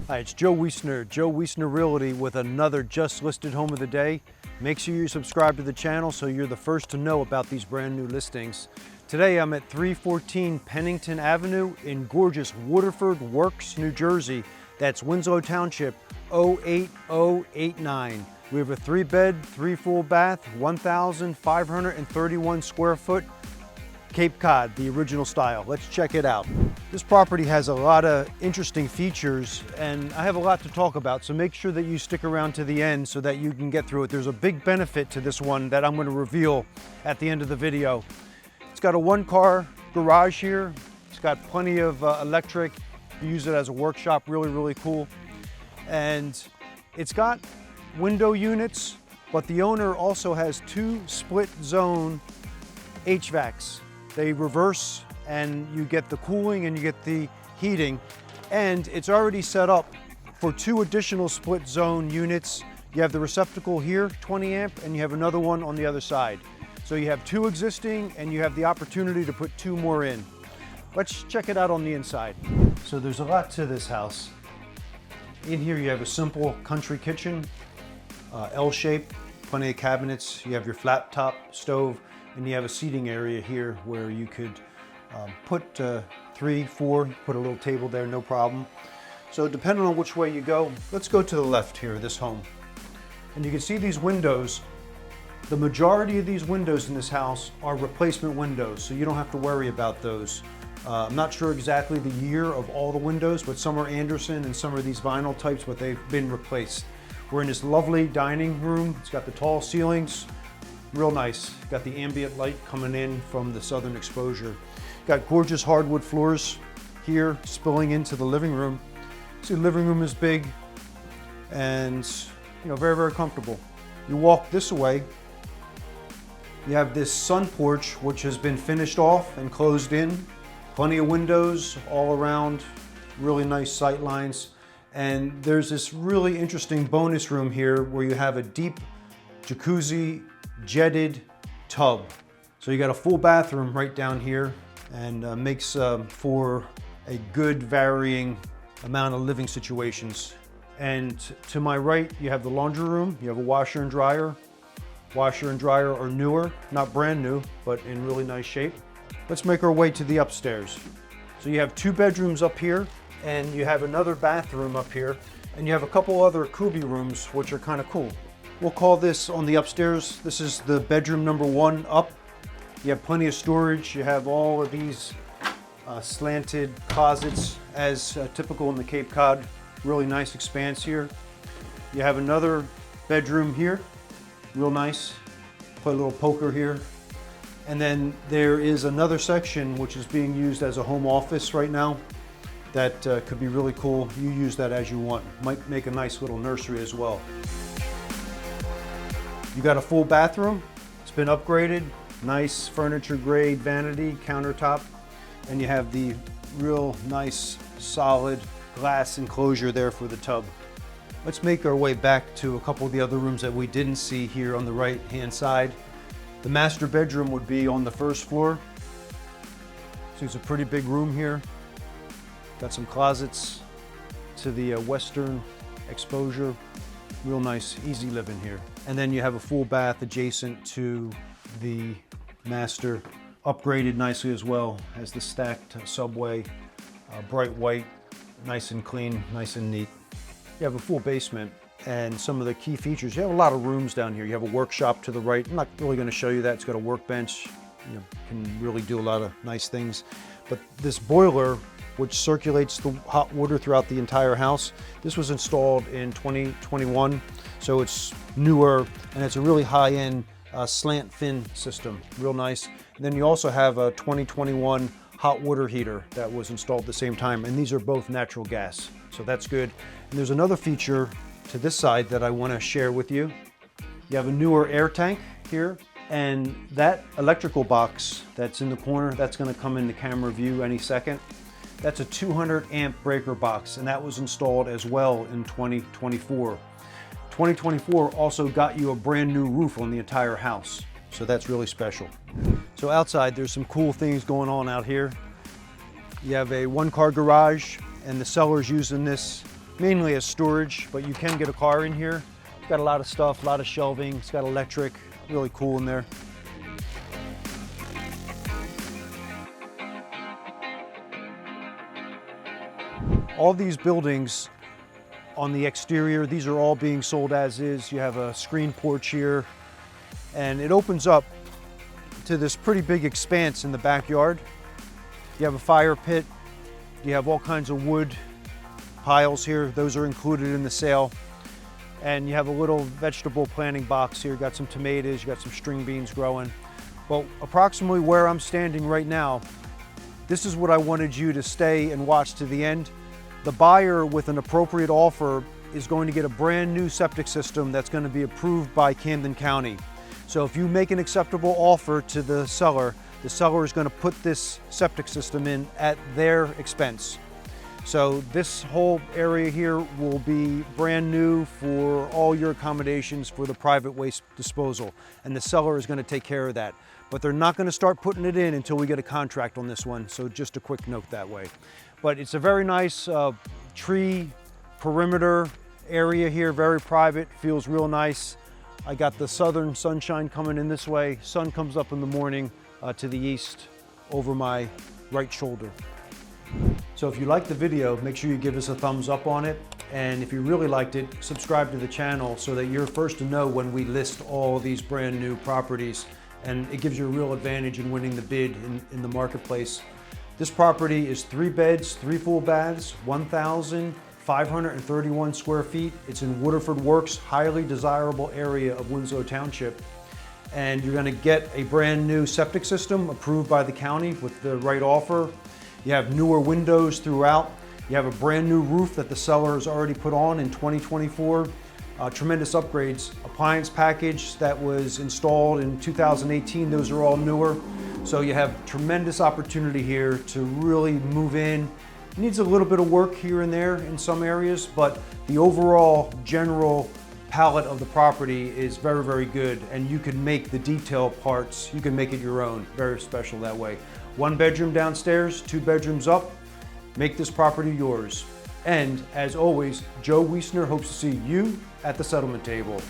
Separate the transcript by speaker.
Speaker 1: Hi, it's Joe Wiessner Realty with another just listed home of the day. Make sure you subscribe to the channel so you're the first to know about these brand new listings. Today I'm at 314 Pennington Avenue in gorgeous Waterford Works, New Jersey. That's Winslow Township 08089. We have a 3-bed, 3 full bath, 1,531 square foot Cape Cod, the original style. Let's check it out. This property has a lot of interesting features and I have a lot to talk about, so make sure that you stick around to the end so that you can get through it. There's a big benefit to this one that I'm going to reveal at the end of the video. It's got a 1-car garage here. It's got plenty of electric. You use it as a workshop, really cool. And it's got window units, but the owner also has 2 split zone HVACs. They reverse and you get the cooling and you get the heating, and it's already set up for 2 additional split zone units. You have the receptacle here, 20 amp, and you have another one on the other side. So you have 2 existing and you have the opportunity to put 2 more in. Let's check it out on the inside. So there's a lot to this house. In here you have a simple country kitchen, L-shape, plenty of cabinets. You have your flat top stove, and you have a seating area here where you could put 3, 4, put a little table there, no problem. So depending on which way you go, let's go to the left here, this home. And you can see these windows. The majority of these windows in this house are replacement windows, so you don't have to worry about those. I'm not sure exactly the year of all the windows, but some are Anderson and some are these vinyl types, but they've been replaced. We're in this lovely dining room. It's got the tall ceilings, real nice. Got the ambient light coming in from the southern exposure. Got gorgeous hardwood floors here spilling into the living room. See, the living room is big and very comfortable. You walk this way, you have this sun porch which has been finished off and closed in. Plenty of windows all around, really nice sight lines. And there's this really interesting bonus room here where you have a deep jacuzzi jetted tub. So you got a full bathroom right down here, and makes for a good varying amount of living situations. And to my right, you have the laundry room. You have a washer and dryer. Washer and dryer are newer, not brand new, but in really nice shape. Let's make our way to the upstairs. So you have 2 bedrooms up here, and you have another bathroom up here, and you have a couple other cubby rooms, which are kind of cool. We'll call this on the upstairs. This is the bedroom number 1 up. You have plenty of storage. You have all of these slanted closets as typical in the Cape Cod. Really nice expanse here. You have another bedroom here, real nice. Put a little poker here. And then there is another section which is being used as a home office right now. That could be really cool. You use that as you want. Might make a nice little nursery as well. You got a full bathroom. It's been upgraded. Nice furniture grade vanity countertop. And you have the real nice solid glass enclosure there for the tub. Let's make our way back to a couple of the other rooms that we didn't see here on the right hand side. The master bedroom would be on the 1st floor. So it's a pretty big room here. Got some closets to the western exposure. Real nice, easy living here. And then you have a full bath adjacent to the master, upgraded nicely as well. Has the stacked subway, bright white, nice and clean, nice and neat. You have a full basement, and some of the key features, you have a lot of rooms down here. You have a workshop to the right. I'm not really going to show you that. It's got a workbench. Can really do a lot of nice things. But this boiler, which circulates the hot water throughout the entire house, this was installed in 2021, so it's newer, and it's a really high-end slant fin system, real nice. And then you also have a 2021 hot water heater that was installed at the same time, and these are both natural gas, so that's good. And there's another feature to this side that I want to share with you. You have a newer air tank here, and that electrical box that's in the corner, that's going to come into camera view any second. That's a 200 amp breaker box, and that was installed as well in 2024. 2024 also got you a brand new roof on the entire house, so that's really special. So outside, there's some cool things going on out here. You have a 1-car garage, and the seller's using this mainly as storage, but you can get a car in here. It's got a lot of stuff, a lot of shelving. It's got electric, really cool in there. All these buildings on the exterior, these are all being sold as is. You have a screen porch here, and it opens up to this pretty big expanse in the backyard. You have a fire pit. You have all kinds of wood piles here. Those are included in the sale. And you have a little vegetable planting box here. You got some tomatoes, you got some string beans growing. Well, approximately where I'm standing right now, this is what I wanted you to stay and watch to the end. The buyer with an appropriate offer is going to get a brand new septic system that's going to be approved by Camden County. So if you make an acceptable offer to the seller is going to put this septic system in at their expense. So this whole area here will be brand new for all your accommodations for the private waste disposal, and the seller is going to take care of that. But they're not going to start putting it in until we get a contract on this one, so just a quick note that way. But it's a very nice tree perimeter area here, very private, feels real nice. I got the southern sunshine coming in this way. Sun comes up in the morning to the east over my right shoulder. So if you liked the video, make sure you give us a thumbs up on it. And if you really liked it, subscribe to the channel so that you're first to know when we list all these brand new properties. And it gives you a real advantage in winning the bid in the marketplace. This property is 3 beds, 3 full baths, 1,531 square feet. It's in Waterford Works, highly desirable area of Winslow Township. And you're gonna get a brand new septic system approved by the county with the right offer. You have newer windows throughout. You have a brand new roof that the seller has already put on in 2024. Tremendous upgrades. Appliance package that was installed in 2018, those are all newer. So you have tremendous opportunity here to really move in. It needs a little bit of work here and there in some areas, but the overall general palette of the property is very, very good, and you can make the detail parts, you can make it your own. Very special that way. 1 bedroom downstairs, 2 bedrooms up. Make this property yours. And as always, Joe Wiessner hopes to see you at the settlement table.